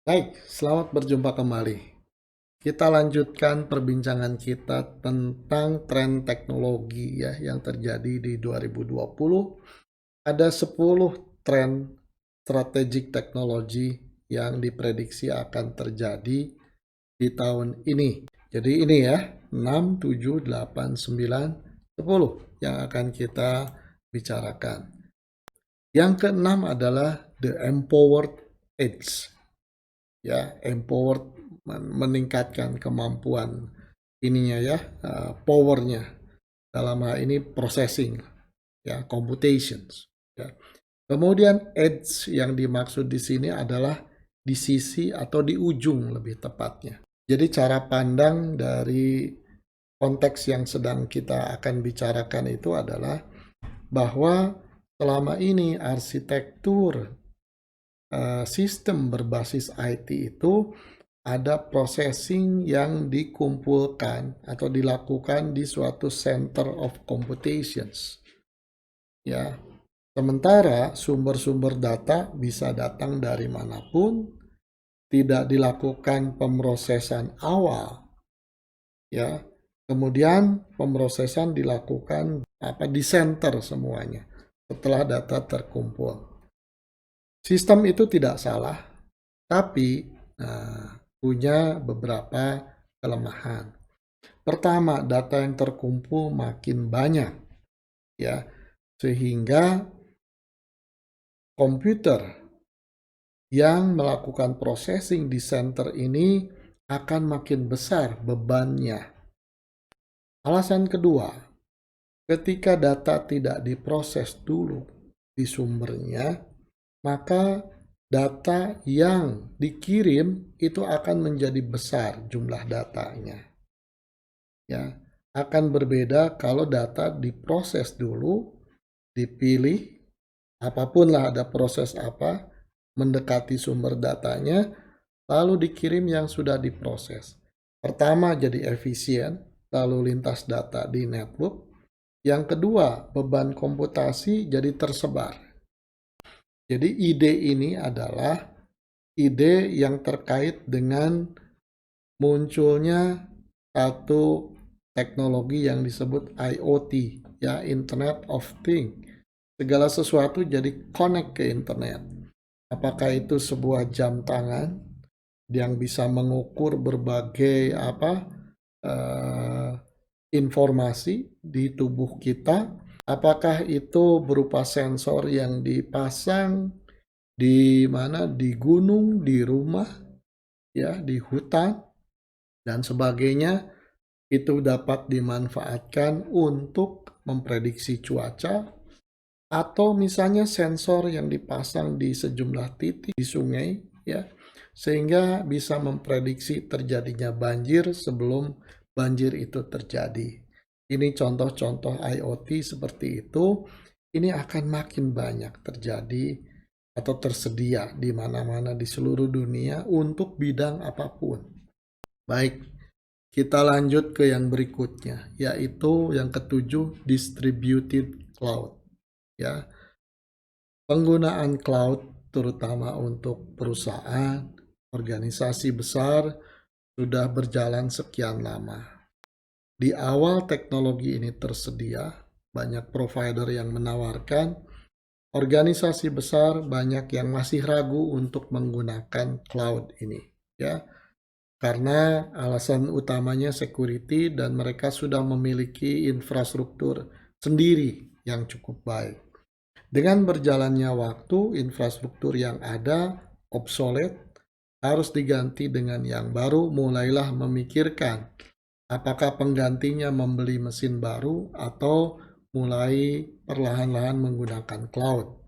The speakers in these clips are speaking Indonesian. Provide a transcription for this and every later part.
Baik, selamat berjumpa kembali. Kita lanjutkan perbincangan kita tentang tren teknologi ya yang terjadi di 2020. Ada 10 tren strategik teknologi yang diprediksi akan terjadi di tahun ini. Jadi ini ya, 6, 7, 8, 9, 10 yang akan kita bicarakan. Yang keenam adalah the empowered age. Ya, empowered meningkatkan kemampuan ininya ya, powernya dalam hal ini processing ya, computations ya. Kemudian edge yang dimaksud di sini adalah di sisi atau di ujung lebih tepatnya. Jadi cara pandang dari konteks yang sedang kita akan bicarakan itu adalah bahwa selama ini arsitektur sistem berbasis IT itu ada processing yang dikumpulkan atau dilakukan di suatu center of computations. Ya, sementara sumber-sumber data bisa datang dari manapun, tidak dilakukan pemrosesan awal, ya. Kemudian pemrosesan dilakukan di center semuanya setelah data terkumpul. Sistem itu tidak salah, tapi punya beberapa kelemahan. Pertama, data yang terkumpul makin banyak, ya, sehingga komputer yang melakukan processing di center ini akan makin besar bebannya. Alasan kedua, ketika data tidak diproses dulu di sumbernya, maka data yang dikirim itu akan menjadi besar jumlah datanya. Ya, akan berbeda kalau data diproses dulu, dipilih, apapun lah ada proses apa, mendekati sumber datanya, lalu dikirim yang sudah diproses. Pertama jadi efisien, lalu lintas data di network. Yang kedua, beban komputasi jadi tersebar. Jadi ide ini adalah ide yang terkait dengan munculnya satu teknologi yang disebut IoT, ya, Internet of Things. Segala sesuatu jadi connect ke internet. Apakah itu sebuah jam tangan yang bisa mengukur berbagai informasi di tubuh kita? Apakah itu berupa sensor yang dipasang di mana, di gunung, di rumah, ya, di hutan dan sebagainya, itu dapat dimanfaatkan untuk memprediksi cuaca, atau misalnya sensor yang dipasang di sejumlah titik di sungai, ya, sehingga bisa memprediksi terjadinya banjir sebelum banjir itu terjadi. Ini contoh-contoh IoT seperti itu. Ini akan makin banyak terjadi atau tersedia di mana-mana di seluruh dunia untuk bidang apapun. Baik, kita lanjut ke yang berikutnya, yaitu yang ketujuh, distributed cloud. Ya, penggunaan cloud terutama untuk perusahaan, organisasi besar sudah berjalan sekian lama. Di awal teknologi ini tersedia, banyak provider yang menawarkan, organisasi besar banyak yang masih ragu untuk menggunakan cloud ini, ya. Karena alasan utamanya security dan mereka sudah memiliki infrastruktur sendiri yang cukup baik. Dengan berjalannya waktu, infrastruktur yang ada obsolete, harus diganti dengan yang baru. Mulailah memikirkan apakah penggantinya membeli mesin baru atau mulai perlahan-lahan menggunakan cloud.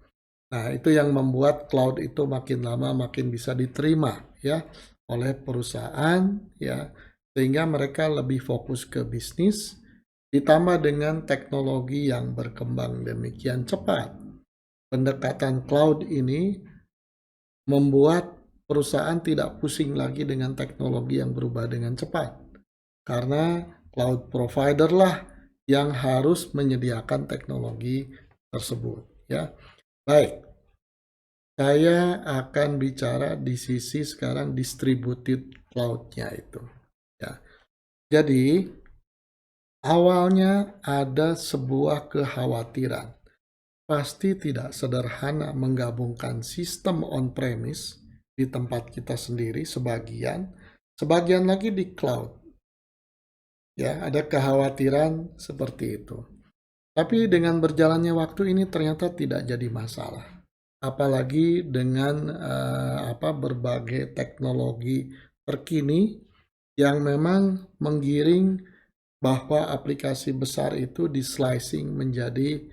Nah, itu yang membuat cloud itu makin lama makin bisa diterima ya oleh perusahaan, ya, sehingga mereka lebih fokus ke bisnis, ditambah dengan teknologi yang berkembang demikian cepat. Pendekatan cloud ini membuat perusahaan tidak pusing lagi dengan teknologi yang berubah dengan cepat, karena cloud provider lah yang harus menyediakan teknologi tersebut, ya. Baik, Saya akan bicara di sisi sekarang distributed cloud-nya itu. Ya. Jadi, awalnya ada sebuah kekhawatiran. Pasti tidak sederhana menggabungkan sistem on-premise di tempat kita sendiri sebagian lagi di cloud. Ya, ada kekhawatiran seperti itu. Tapi dengan berjalannya waktu ini ternyata tidak jadi masalah. Apalagi dengan berbagai teknologi terkini yang memang menggiring bahwa aplikasi besar itu di slicing menjadi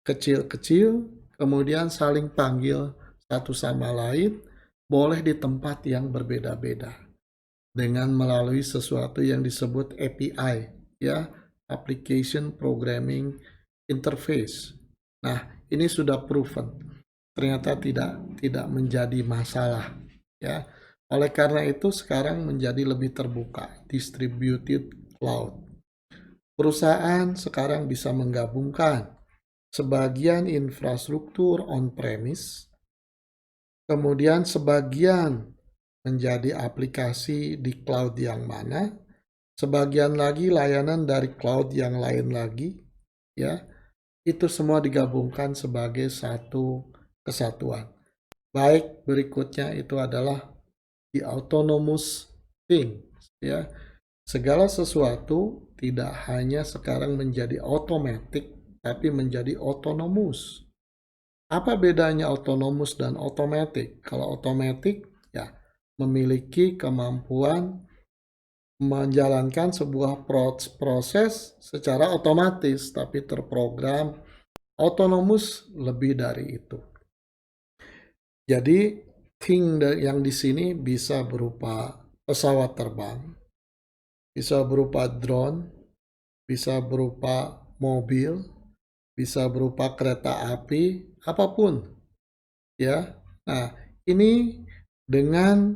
kecil-kecil, kemudian saling panggil satu sama lain, boleh di tempat yang berbeda-beda dengan melalui sesuatu yang disebut API, ya, Application Programming Interface. Nah, ini sudah proven, ternyata tidak menjadi masalah, ya. Oleh karena itu sekarang menjadi lebih terbuka, distributed cloud. Perusahaan sekarang bisa menggabungkan sebagian infrastruktur on-premise, kemudian sebagian menjadi aplikasi di cloud yang mana, sebagian lagi layanan dari cloud yang lain lagi, ya, itu semua digabungkan sebagai satu kesatuan. Baik, berikutnya itu adalah the autonomous thing, ya. Segala sesuatu tidak hanya sekarang menjadi otomatis, tapi menjadi otonomus. Apa bedanya otonomus dan otomatis? Kalau otomatis, ya, memiliki kemampuan menjalankan sebuah proses secara otomatis, tapi terprogram. Otonomus lebih dari itu. Jadi, thing yang di sini bisa berupa pesawat terbang, bisa berupa drone, bisa berupa mobil, bisa berupa kereta api, apapun, ya. Nah, ini dengan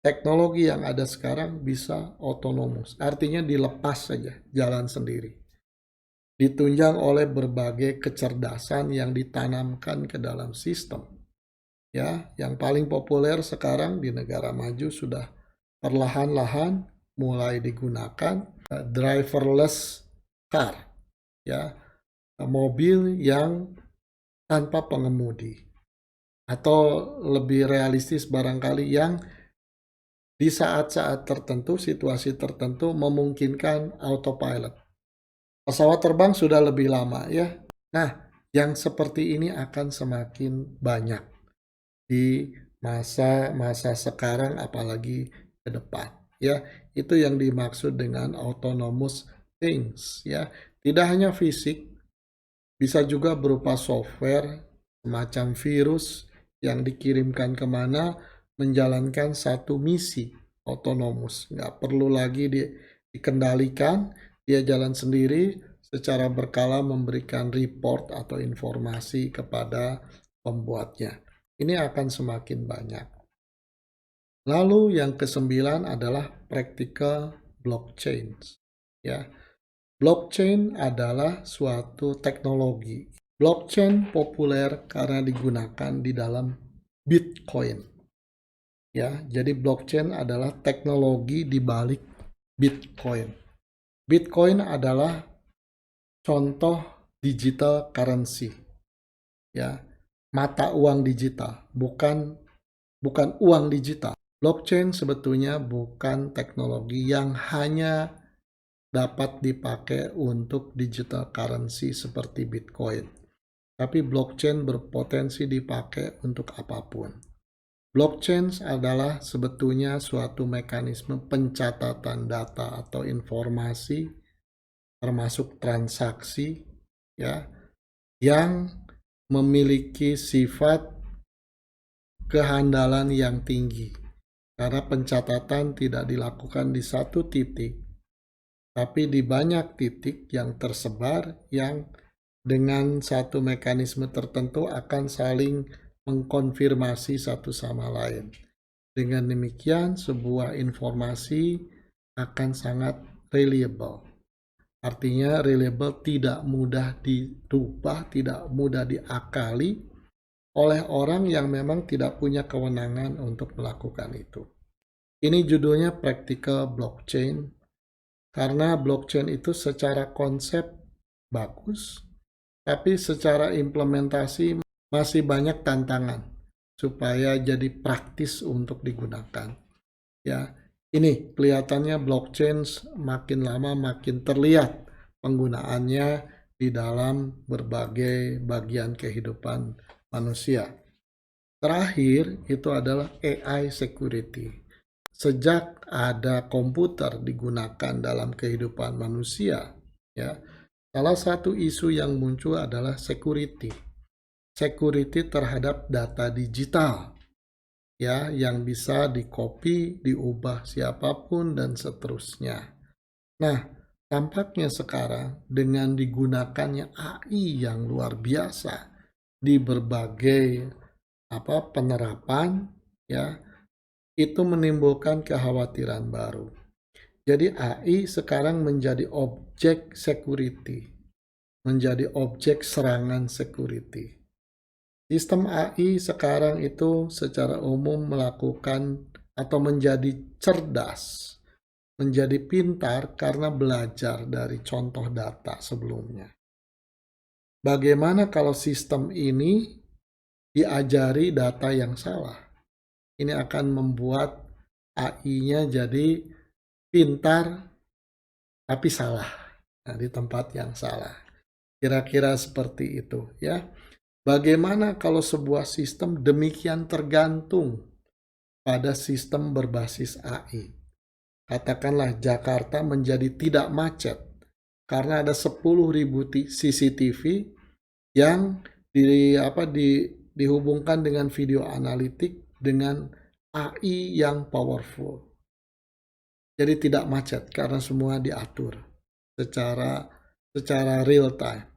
teknologi yang ada sekarang bisa otonomus, artinya dilepas saja, jalan sendiri. Ditunjang oleh berbagai kecerdasan yang ditanamkan ke dalam sistem. Ya, yang paling populer sekarang di negara maju sudah perlahan-lahan mulai digunakan driverless car, ya, mobil yang tanpa pengemudi, atau lebih realistis barangkali yang di saat-saat tertentu, situasi tertentu memungkinkan autopilot. Pesawat terbang sudah lebih lama, ya. Nah, yang seperti ini akan semakin banyak di masa-masa sekarang apalagi ke depan, ya. Itu yang dimaksud dengan autonomous things, ya. Tidak hanya fisik, bisa juga berupa software semacam virus yang dikirimkan kemana menjalankan satu misi otonomus. Nggak perlu lagi dikendalikan, dia jalan sendiri secara berkala memberikan report atau informasi kepada pembuatnya. Ini akan semakin banyak. Lalu yang kesembilan adalah practical blockchain. Ya, blockchain adalah suatu teknologi. Blockchain populer karena digunakan di dalam Bitcoin. Ya, jadi blockchain adalah teknologi di balik Bitcoin. Bitcoin adalah contoh digital currency, ya, mata uang digital, bukan uang digital. Blockchain sebetulnya bukan teknologi yang hanya dapat dipakai untuk digital currency seperti Bitcoin, tapi blockchain berpotensi dipakai untuk apapun. Blockchain adalah sebetulnya suatu mekanisme pencatatan data atau informasi, termasuk transaksi, ya, yang memiliki sifat kehandalan yang tinggi karena pencatatan tidak dilakukan di satu titik, tapi di banyak titik yang tersebar yang dengan satu mekanisme tertentu akan saling mengkonfirmasi satu sama lain. Dengan demikian, sebuah informasi akan sangat reliable. Artinya reliable, tidak mudah dirubah, tidak mudah diakali oleh orang yang memang tidak punya kewenangan untuk melakukan itu. Ini judulnya Practical Blockchain, karena blockchain itu secara konsep bagus, tapi secara implementasi masih banyak tantangan supaya jadi praktis untuk digunakan. Ya, ini kelihatannya blockchain makin lama makin terlihat penggunaannya di dalam berbagai bagian kehidupan manusia. Terakhir itu adalah AI security. Sejak ada komputer digunakan dalam kehidupan manusia, ya, salah satu isu yang muncul adalah security. Security terhadap data digital, ya, yang bisa di-copy, diubah siapapun dan seterusnya. Nah, tampaknya sekarang dengan digunakannya AI yang luar biasa di berbagai penerapan, ya, itu menimbulkan kekhawatiran baru. Jadi AI sekarang menjadi objek security, menjadi objek serangan security. Sistem AI sekarang itu secara umum melakukan atau menjadi cerdas, menjadi pintar karena belajar dari contoh data sebelumnya. Bagaimana kalau sistem ini diajari data yang salah? Ini akan membuat AI-nya jadi pintar tapi salah. Nah, di tempat yang salah. Kira-kira seperti itu, ya. Bagaimana kalau sebuah sistem demikian tergantung pada sistem berbasis AI? Katakanlah Jakarta menjadi tidak macet karena ada 10.000 CCTV yang dihubungkan dengan video analitik dengan AI yang powerful. Jadi tidak macet karena semua diatur secara real time,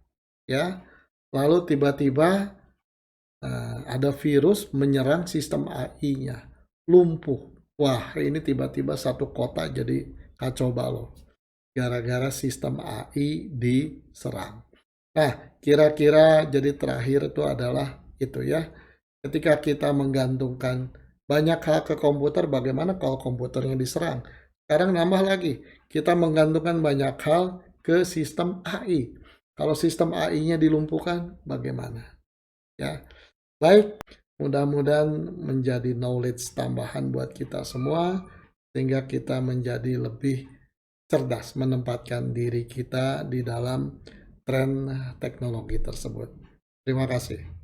ya. Lalu tiba-tiba ada virus menyerang sistem AI-nya, lumpuh. Wah, ini tiba-tiba satu kota jadi kacau balau gara-gara sistem AI diserang. Nah, kira-kira jadi terakhir itu adalah itu, ya. Ketika kita menggantungkan banyak hal ke komputer, bagaimana kalau komputernya diserang? Sekarang nambah lagi, kita menggantungkan banyak hal ke sistem AI. Kalau sistem AI-nya dilumpuhkan, bagaimana? Ya, baik, mudah-mudahan menjadi knowledge tambahan buat kita semua, sehingga kita menjadi lebih cerdas menempatkan diri kita di dalam tren teknologi tersebut. Terima kasih.